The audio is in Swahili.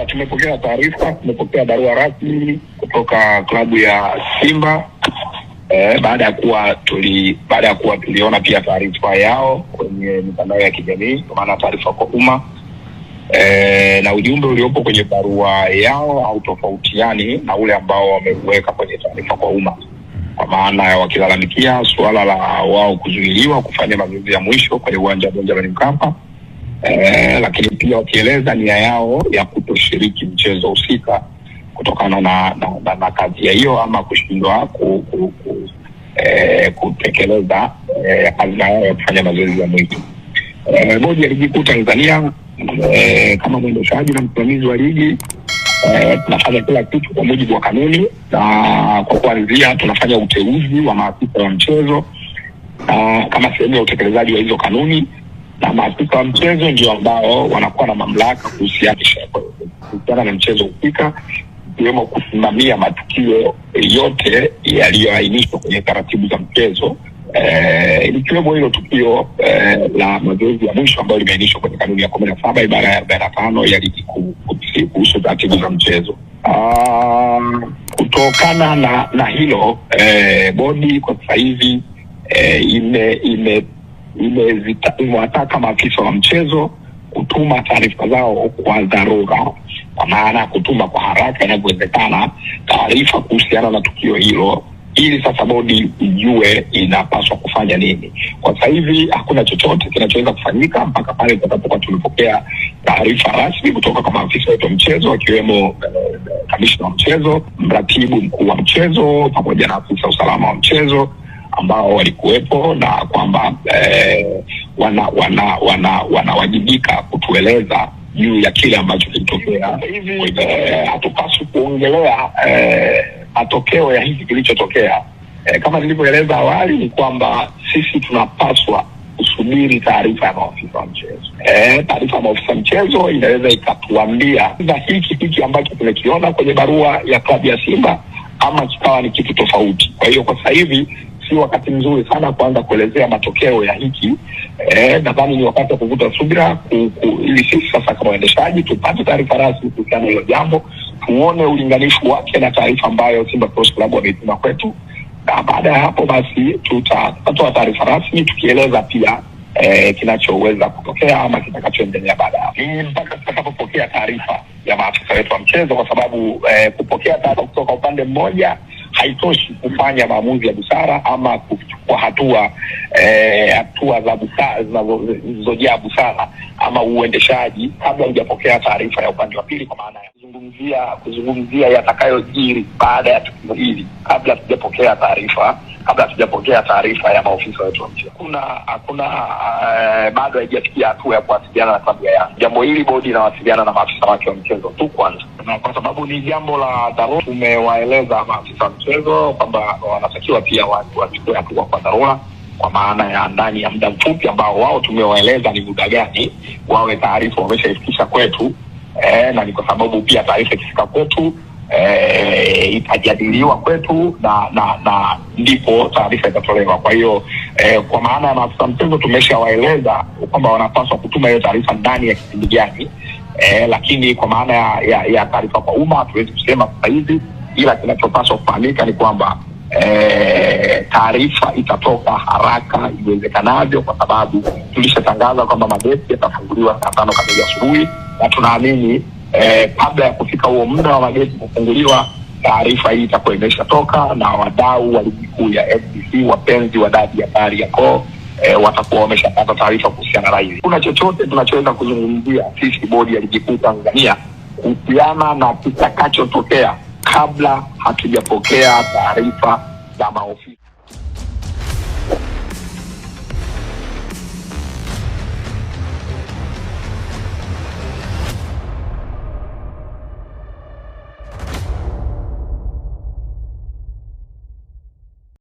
Tumepokea taarifa, tumepokea barua rasmi kutoka klabu ya Simba baada ya kuwa tuliona pia taarifa yao kwenye mitandao ya kijamii, kwa maana taarifa kwa umma. Na ujumbe uliopo kwenye barua yao hautofautiani na ule ambao wameweka kwenye taarifa kwa umma, kwa maana ya wakilalamikia suala la wao kuzuiliwa kufanya mazoezi ya mwisho kwenye uwanja wa Benjamin Mkapa, lakini pia wakieleza nia yao ya kutoshiriki mchezo husika kutokana na kazi ya hiyo ama kushindwa kutekeleza azma yao ya kufanya mazoezi ya mwisho. Bodi ya Ligi Kuu Tanzania kama mwendeshaji na msimamizi wa ligi tunafanya kila kitu kwa mujibu wa kanuni, na kwa kuanzia tunafanya uteuzi wa maafisa wa mchezo kama sehemu ya utekelezaji wa hizo kanuni, na maafisa wa mchezo ndio ambao wanakuwa na mamlaka kuhusiana na mchezo husika, ikiwemo kusimamia matukio yote yaliyoainishwa kwenye taratibu za mchezo, ikiwemo hilo tukio la mazoezi ya mwisho ambayo limeainishwa kwenye kanuni ya 17 ibara ya 45 ya ligi kuu kuhusu taratibu za mchezo. Kutokana na hilo bodi kwa sasa hivi imewataka maafisa wa mchezo kutuma taarifa zao kwa dharura, kwa maana kutuma kwa haraka inavyowezekana taarifa kuhusiana na tukio hilo, ili sasa bodi ijue inapaswa kufanya nini. Kwa sasa hivi hakuna chochote kinachoweza kufanyika mpaka pale tutakapokuwa tumepokea taarifa rasmi kutoka kwa maafisa wetu wa mchezo, wakiwemo kamishna wa mchezo, mratibu mkuu wa mchezo, pamoja na afisa usalama wa mchezo ambao walikuwepo, na kwamba wanawajibika kutueleza juu ya kile ambacho kilitokea. Hivi hatupaswi kuongelea matokeo ya hiki kilichotokea. Kama nilivyoeleza awali ni kwamba sisi tunapaswa kusubiri taarifa ya maafisa wa mchezo. Taarifa ya maafisa mchezo inaweza ikatuambia hiki ambacho tumekiona kwenye barua ya klabu ya Simba ama kikawa ni kitu tofauti. Kwa hiyo kwa sasa hivi si wakati mzuri sana kuanza kuelezea matokeo ya hiki. Nadhani ni wakati wa kuvuta subira ili sisi sasa kama waendeshaji tupate taarifa rasmi kuhusiana hilo jambo, tuone ulinganifu wake na taarifa ambayo Simba Sports Club wameituma kwetu, na baada ya hapo basi tutatoa taarifa rasmi tukieleza pia kinachoweza kutokea ama kitakachoendelea baadaye. Ni mpaka tutakapopokea taarifa ya maafisa wetu wa mchezo, kwa sababu kupokea taarifa kutoka upande mmoja haitoshi kufanya maamuzi ya busara ama kuchukua hatua za busara zinazojaa busara ama uendeshaji kabla hujapokea taarifa ya upande wa pili, kwa maana ya kuzungumzia yatakayojiri baada ya tukio hili kabla tujapokea taarifa ya maofisa wetu wa mchezo. Hakuna bado haijafikia hatua ya kuwasiliana na klabu ya Yanga. Jambo hili bodi inawasiliana na maafisa wake wa mchezo tu kwanza, na kwa sababu ni jambo la dharura tumewaeleza maafisa wa mchezo kwamba wanatakiwa pia wachukue hatua kwa dharura, kwa maana ya ndani ya muda mfupi ambao wao tumewaeleza ni muda gani wawe taarifa wameshaifikisha kwetu. Na ni kwa sababu pia taarifa ikifika kwetu itajadiliwa kwetu na ndipo taarifa itatolewa. Kwa hiyo kwa maana ya maafisa mchezo tumeshawaeleza kwamba wanapaswa kutuma hiyo taarifa ndani ya kipindi gani, lakini kwa maana ya taarifa kwa umma hatuwezi kusema sasa hivi, ila kinachopaswa kufahamika ni kwamba taarifa itatoka haraka iwezekanavyo, kwa sababu tulishatangaza kwamba mageti yatafunguliwa saa 5 kamili asubuhi, na tunaamini kabla ya kufika huo muda wa mageti kufunguliwa taarifa hii itakuwa imeshatoka, na wadau wa ligi kuu ya FBC, wapenzi wa dabi ya Kariakoo, watakuwa wameshapata taarifa kuhusiana na hili. Kuna chochote tunachoweza kuzungumzia sisi bodi ya Ligi Kuu Tanzania kuhusiana na kitakachotokea kabla hatujapokea taarifa za maofisa?